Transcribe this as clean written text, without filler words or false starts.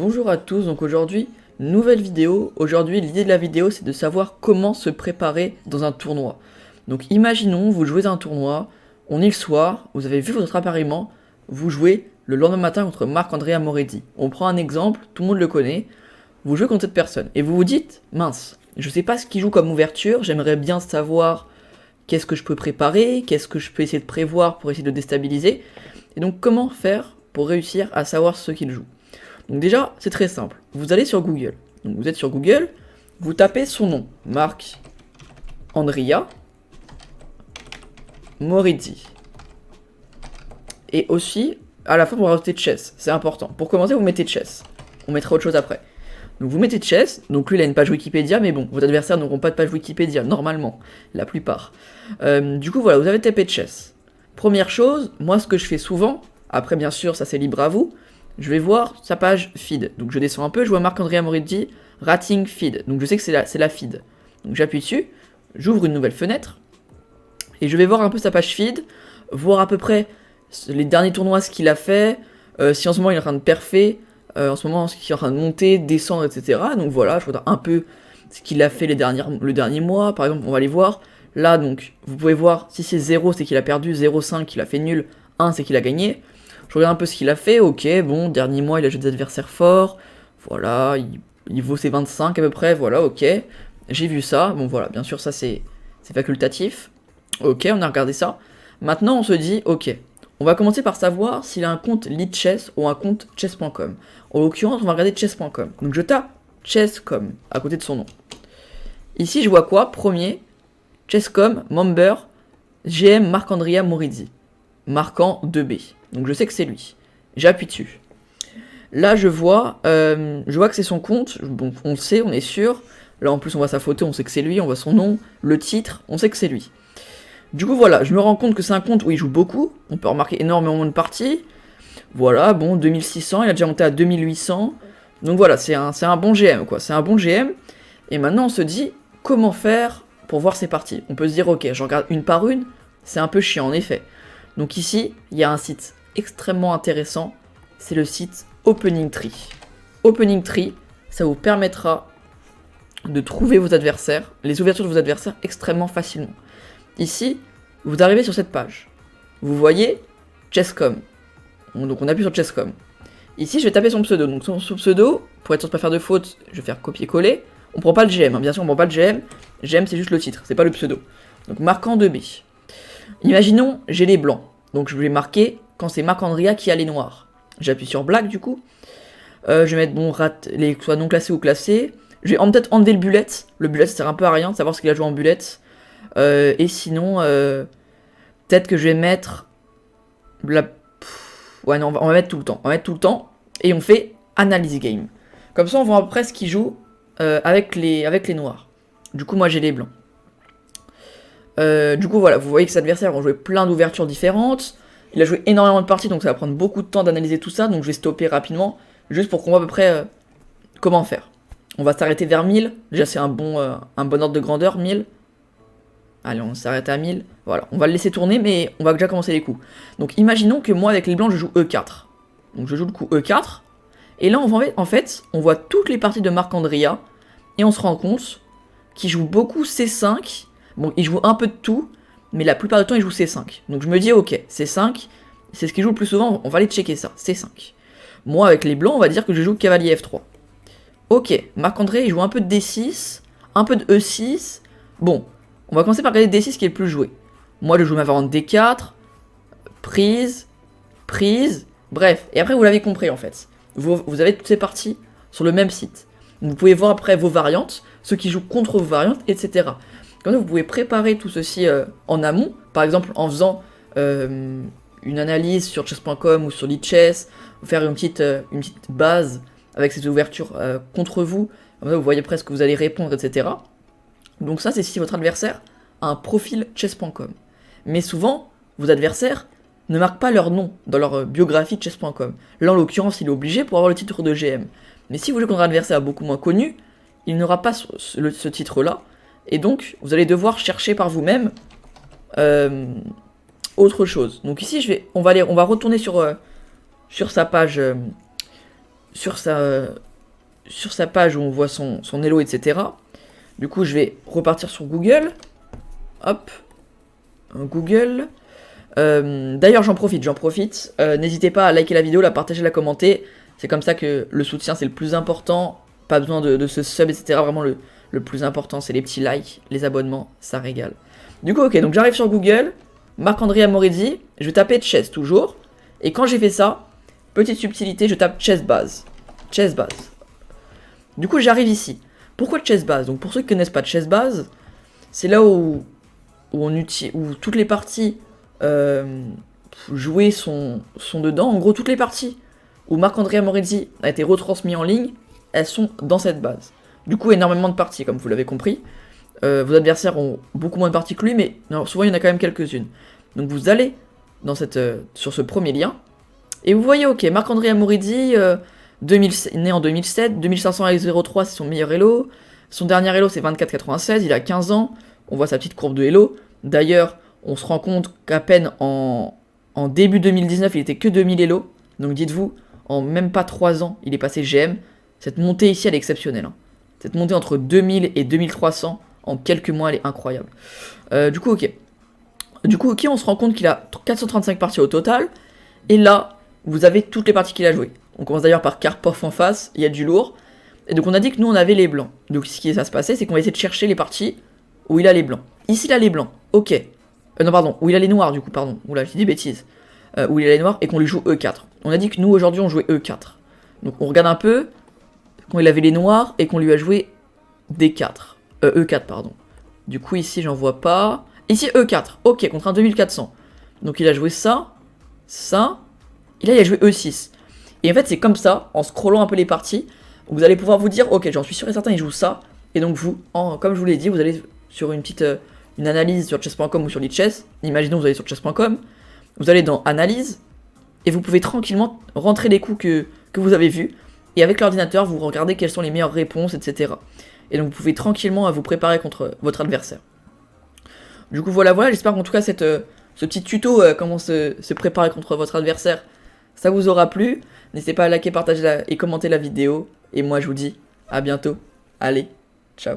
Bonjour à tous, donc aujourd'hui, nouvelle vidéo. Aujourd'hui, l'idée de la vidéo, c'est de savoir comment se préparer dans un tournoi. Donc imaginons, vous jouez à un tournoi, on est le soir, vous avez vu votre appareillement, vous jouez le lendemain matin contre Marc-Andrea Moretti. On prend un exemple, tout le monde le connaît, vous jouez contre cette personne, et vous vous dites, mince, je sais pas ce qu'il joue comme ouverture, j'aimerais bien savoir qu'est-ce que je peux préparer, qu'est-ce que je peux essayer de prévoir pour essayer de le déstabiliser, et donc comment faire pour réussir à savoir ce qu'il joue. Donc déjà, c'est très simple. Vous allez sur Google. Donc vous êtes sur Google, vous tapez son nom, Marc-Andrea Moretti. Et aussi, à la fin, vous rajoutez chess, c'est important. Pour commencer, vous mettez chess. On mettra autre chose après. Donc vous mettez chess, donc lui il a une page Wikipédia, mais bon, vos adversaires n'auront pas de page Wikipédia, normalement, la plupart. Du coup voilà, vous avez tapé chess. Première chose, moi ce que je fais souvent, après bien sûr ça c'est libre à vous, je vais voir sa page feed. Donc je descends un peu, je vois Marc-Andrea Moretti, rating feed. Donc je sais que c'est la feed. Donc j'appuie dessus, j'ouvre une nouvelle fenêtre, et je vais voir un peu sa page feed, voir à peu près les derniers tournois, ce qu'il a fait, si en ce moment il est en train de perfer, en ce moment il est en train de monter, descendre, etc. Donc voilà, je regarde un peu ce qu'il a fait le dernier mois, par exemple, on va aller voir. Là, donc, vous pouvez voir, si c'est 0, c'est qu'il a perdu, 0,5, il a fait nul, 1, c'est qu'il a gagné. Je regarde un peu ce qu'il a fait, ok, bon, dernier mois, il a joué des adversaires forts, voilà, il vaut ses 25 à peu près, voilà, ok. J'ai vu ça, bon voilà, bien sûr, ça c'est facultatif. Ok, on a regardé ça. Maintenant, on se dit, ok, on va commencer par savoir s'il a un compte Lichess ou un compte chess.com. En l'occurrence, on va regarder chess.com. Donc je tape chess.com à côté de son nom. Ici, je vois quoi? Premier, chess.com, member, GM Marc-Andrea Moretti, marquant 2B. Donc je sais que c'est lui. J'appuie dessus. Là, je vois que c'est son compte. Bon, on le sait, on est sûr. Là, en plus, on voit sa photo, on sait que c'est lui. On voit son nom, le titre, on sait que c'est lui. Du coup, voilà, je me rends compte que c'est un compte où il joue beaucoup. On peut remarquer énormément de parties. Voilà, bon, 2600, il a déjà monté à 2800. Donc voilà, c'est un bon GM, quoi. C'est un bon GM. Et maintenant, on se dit, comment faire pour voir ses parties? On peut se dire, ok, je regarde une par une. C'est un peu chiant, en effet. Donc ici, il y a un site extrêmement intéressant. C'est le site Opening Tree. Opening Tree, ça vous permettra de trouver vos adversaires, les ouvertures de vos adversaires extrêmement facilement. Ici, vous arrivez sur cette page. Vous voyez Chess.com. Donc on appuie sur Chess.com. Ici, je vais taper son pseudo. Donc son pseudo, pour être sûr de ne pas faire de faute, je vais faire copier-coller. On prend pas le GM, hein. Bien sûr, on prend pas le GM. GM, c'est juste le titre, c'est pas le pseudo. Donc marquant 2B. Imaginons, j'ai les blancs. Donc je vais marquer quand c'est Marc-Andrea qui a les noirs. J'appuie sur Black du coup. Je vais mettre bon, les soit non classés ou classés. Je vais peut-être enlever le bullet. Le bullet ça sert un peu à rien de savoir ce qu'il a joué en bullet. Et sinon, peut-être que je vais mettre ouais non, on va mettre tout le temps. On va mettre tout le temps. Et on fait analyse game. Comme ça on voit après ce qu'il joue avec les noirs. Du coup moi j'ai les blancs. Du coup voilà, vous voyez que ses adversaires vont jouer plein d'ouvertures différentes. Il a joué énormément de parties, donc ça va prendre beaucoup de temps d'analyser tout ça. Donc je vais stopper rapidement, juste pour qu'on voit à peu près comment faire. On va s'arrêter vers 1000. Déjà c'est un bon ordre de grandeur, 1000. Allez, on s'arrête à 1000. Voilà, on va le laisser tourner, mais on va déjà commencer les coups. Donc imaginons que moi avec les blancs je joue E4. Donc je joue le coup E4. Et là en fait, on voit toutes les parties de Marc-Andrea. Et on se rend compte qu'il joue beaucoup C5. Bon, il joue un peu de tout, mais la plupart du temps, il joue C5. Donc je me dis, ok, C5, c'est ce qu'il joue le plus souvent, on va aller checker ça, C5. Moi, avec les blancs, on va dire que je joue cavalier F3. Ok, Marc-André, il joue un peu de D6, un peu de E6. Bon, on va commencer par regarder D6 qui est le plus joué. Moi, je joue ma variante D4, prise, bref. Et après, vous l'avez compris, en fait. Vous avez toutes ces parties sur le même site. Vous pouvez voir après vos variantes, ceux qui jouent contre vos variantes, etc. Comme ça, vous pouvez préparer tout ceci en amont, par exemple en faisant une analyse sur chess.com ou sur Lichess, faire une petite base avec ces ouvertures contre vous, comme ça vous voyez presque que vous allez répondre, etc. Donc ça, c'est si votre adversaire a un profil chess.com. Mais souvent, vos adversaires ne marquent pas leur nom dans leur biographie chess.com. Là, en l'occurrence, il est obligé pour avoir le titre de GM. Mais si vous jouez contre un adversaire beaucoup moins connu, il n'aura pas ce titre-là. Et donc, vous allez devoir chercher par vous-même autre chose. Donc ici, on va retourner sur sa page sur sa page où on voit son elo, etc. Du coup, je vais repartir sur Google. Hop. Google. D'ailleurs, j'en profite. N'hésitez pas à liker la vidéo, la partager, la commenter. C'est comme ça que le soutien, c'est le plus important. Pas besoin de ce sub, etc. Vraiment, le plus important, c'est les petits likes, les abonnements, ça régale. Du coup, ok, donc j'arrive sur Google. Marc-André Amorizzi. Je vais taper chess toujours. Et quand j'ai fait ça, petite subtilité, je tape chess base. Chess base. Du coup, j'arrive ici. Pourquoi chess base? Donc, pour ceux qui ne connaissent pas chess base, c'est là où toutes les parties jouées sont dedans. En gros, toutes les parties où Marc-André Amorizzi a été retransmis en ligne, elles sont dans cette base. Du coup, énormément de parties, comme vous l'avez compris. Vos adversaires ont beaucoup moins de parties que lui, mais non, souvent il y en a quand même quelques-unes. Donc vous allez sur ce premier lien, et vous voyez, ok, Marc-André Amorizzi, né en 2007, 2500 avec 0,3, c'est son meilleur elo. Son dernier elo, c'est 24,96, il a 15 ans. On voit sa petite courbe de elo. D'ailleurs, on se rend compte qu'à peine en début 2019, il était que 2000 elo. Donc dites-vous, en même pas 3 ans, il est passé GM. Cette montée ici, elle est exceptionnelle. Hein. Cette montée entre 2000 et 2300, en quelques mois, elle est incroyable. Du coup, ok, on se rend compte qu'il a 435 parties au total. Et là, vous avez toutes les parties qu'il a jouées. On commence d'ailleurs par Karpov en face, il y a du lourd. Et donc on a dit que nous, on avait les blancs. Donc ce qui va se passer, c'est qu'on va essayer de chercher les parties où il a les blancs. Ici, il a les blancs, ok. Non, pardon, où il a les noirs, du coup, pardon. Oula, j'ai dit bêtises. Où il a les noirs et qu'on lui joue E4. On a dit que nous, aujourd'hui, on jouait E4. Donc on regarde un peu, quand il avait les noirs et qu'on lui a joué D4. E4, pardon. Du coup, ici, j'en vois pas. Ici, E4. Ok, contre un 2400. Donc, il a joué ça. Et là, il a joué E6. Et en fait, c'est comme ça, en scrollant un peu les parties, vous allez pouvoir vous dire, ok, j'en suis sûr et certain, il joue ça. Et donc, comme je vous l'ai dit, vous allez sur une analyse sur chess.com ou sur Lichess. Imaginons, vous allez sur chess.com. Vous allez dans Analyse. Et vous pouvez tranquillement rentrer les coups que vous avez vus. Et avec l'ordinateur, vous regardez quelles sont les meilleures réponses, etc. Et donc vous pouvez tranquillement vous préparer contre votre adversaire. Du coup voilà, j'espère qu'en tout cas ce petit tuto comment se préparer contre votre adversaire, ça vous aura plu. N'hésitez pas à liker, partager et commenter la vidéo. Et moi je vous dis à bientôt. Allez, ciao.